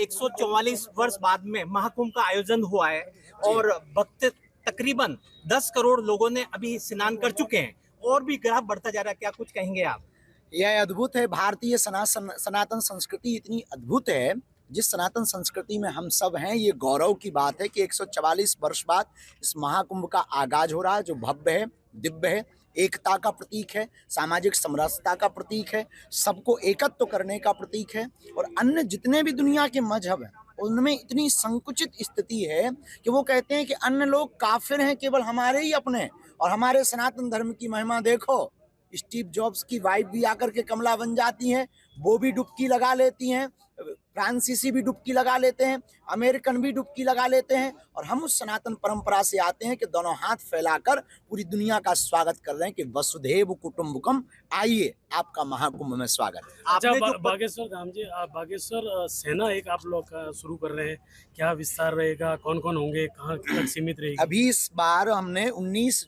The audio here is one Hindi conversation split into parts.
144 वर्ष बाद में महाकुंभ का आयोजन हुआ है और भक्त तकरीबन 10 करोड़ लोगों ने अभी स्नान कर चुके हैं और भी ग्राफ बढ़ता जा रहा है। क्या कुछ कहेंगे आप? यह अद्भुत है। भारतीय सनातन संस्कृति इतनी अद्भुत है। जिस सनातन संस्कृति में हम सब हैं, ये गौरव की बात है कि 144 वर्ष बाद इस महाकुंभ का आगाज हो रहा है, जो भव्य है, दिव्य है, एकता का प्रतीक है, सामाजिक समरसता का प्रतीक है, सबको एकत्व करने का प्रतीक है। और अन्य जितने भी दुनिया के मजहब हैं, उनमें इतनी संकुचित स्थिति है कि वो कहते हैं कि अन्य लोग काफिर हैं, केवल हमारे ही अपने। और हमारे सनातन धर्म की महिमा देखो, स्टीव जॉब्स की वाइफ भी आकर के कमला बन जाती हैं, वो भी डुबकी लगा लेती हैं, फ्रांसीसी भी डुबकी लगा लेते हैं, अमेरिकन भी डुबकी लगा लेते हैं। और हम उस सनातन परंपरा से आते हैं कि दोनों हाथ फैलाकर पूरी दुनिया का स्वागत कर रहे हैं कि वसुधैव कुटुंबकम, आइए आपका महाकुंभ में स्वागत। अच्छा, बागेश्वर धाम जी, आप बागेश्वर सेना एक आप लोग शुरू कर रहे हैं, क्या विस्तार रहेगा, कौन कौन होंगे, कहाँ तक सीमित रहेगी? अभी इस बार हमने 19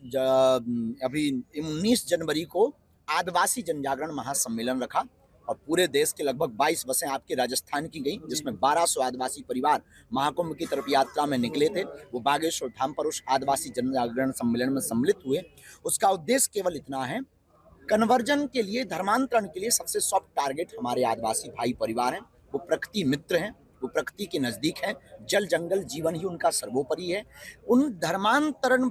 जनवरी को आदिवासी जनजागरण महासम्मेलन रखा और पूरे देश के लगभग 22 बसें आपके राजस्थान की गई, जिसमें 1200 आदिवासी परिवार महाकुंभ की तरफ यात्रा में निकले थे। वो बागेश्वर धाम पर उस आदिवासी जनजागरण सम्मेलन में सम्मिलित हुए। उसका उद्देश्य केवल इतना है, कन्वर्जन के लिए, धर्मांतरण के लिए सबसे सॉफ्ट टारगेट हमारे आदिवासी भाई परिवार हैं। वो प्रकृति मित्र हैं, वो प्रकृति के नजदीक हैं, जल जंगल जीवन ही उनका सर्वोपरि है। उन धर्मांतरण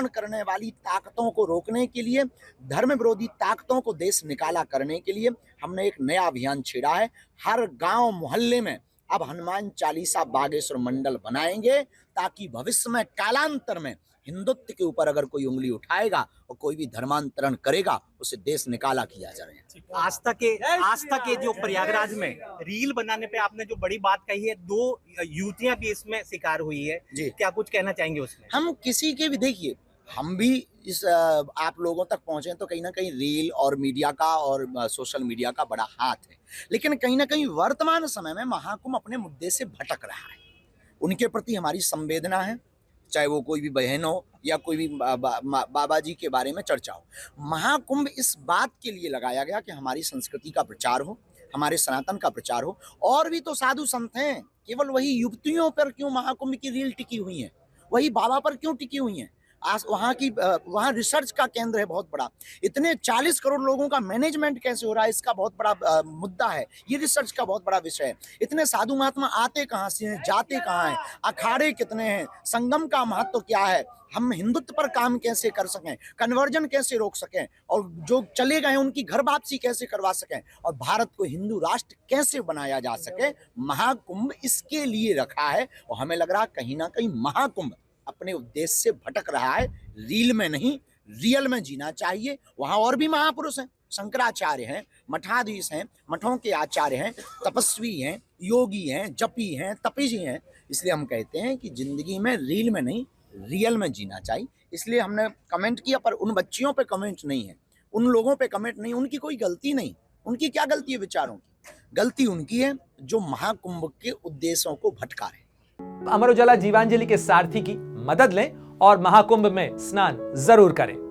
करने वाली ताकतों को रोकने के लिए, धर्म विरोधी ताकतों को देश निकाला करने के लिए हमने एक नया अभियान छेड़ा है। हर गांव मोहल्ले में अब हनुमान चालीसा बागेश्वर मंडल बनाएंगे, ताकि भविष्य में, कालांतर में हिंदुत्व के ऊपर अगर कोई उंगली उठाएगा और कोई भी धर्मांतरण करेगा, उसे देश निकाला किया जाए। आस्था के जो प्रयागराज में रील बनाने पे आपने जो बड़ी बात कही है, 2 युवतियां भी इसमें शिकार हुई है जी, क्या कुछ कहना चाहेंगे उसमें? हम किसी के भी, देखिए, हम भी इस आप लोगों तक पहुंचे तो कहीं ना कहीं रील और मीडिया का और सोशल मीडिया का बड़ा हाथ है, लेकिन कहीं ना कहीं वर्तमान समय में महाकुंभ अपने मुद्दे से भटक रहा है। उनके प्रति हमारी संवेदना है, चाहे वो कोई भी बहन हो या कोई भी बाबा जी के बारे में चर्चा हो। महाकुंभ इस बात के लिए लगाया गया कि हमारी संस्कृति का प्रचार हो, हमारे सनातन का प्रचार हो। और भी तो साधु संत हैं, केवल वही युवतियों पर क्यों महाकुंभ की रील टिकी हुई है, वही बाबा पर क्यों टिकी हुई है? वहाँ रिसर्च का केंद्र है बहुत बड़ा। इतने 40 करोड़ लोगों का मैनेजमेंट कैसे हो रहा है, इसका बहुत बड़ा मुद्दा है। ये रिसर्च का बहुत बड़ा विषय है। इतने साधु महात्मा आते कहाँ से हैं, जाते कहाँ हैं, अखाड़े कितने हैं, संगम का महत्व क्या है, हम हिंदुत्व पर काम कैसे कर सकें, कन्वर्जन कैसे रोक सकें, और जो चले गए उनकी घर वापसी कैसे करवा सकें, और भारत को हिंदू राष्ट्र कैसे बनाया जा सके। महाकुंभ इसके लिए रखा है। और हमें लग रहा है कहीं ना कहीं महाकुंभ अपने उद्देश्य से भटक रहा है। रील में नहीं, रियल में जीना चाहिए। वहां और भी महापुरुष हैं, शंकराचार्य हैं, मठाधीश हैं, मठों के आचार्य हैं, तपस्वी हैं, योगी हैं, जपी हैं, तपस्वी हैं। इसलिए हम कहते हैं कि जिंदगी में रील में नहीं, रियल में जीना चाहिए। इसलिए हमने कमेंट किया, पर उन बच्चियों पे कमेंट नहीं है, उन लोगों पे कमेंट नहीं। उनकी कोई गलती नहीं। उनकी क्या गलती है? विचारों की गलती उनकी है जो महाकुंभ के उद्देश्यों को भटका रहे। अमर उजाला जीवांजलि के सारथी की मदद लें और महाकुंभ में स्नान जरूर करें।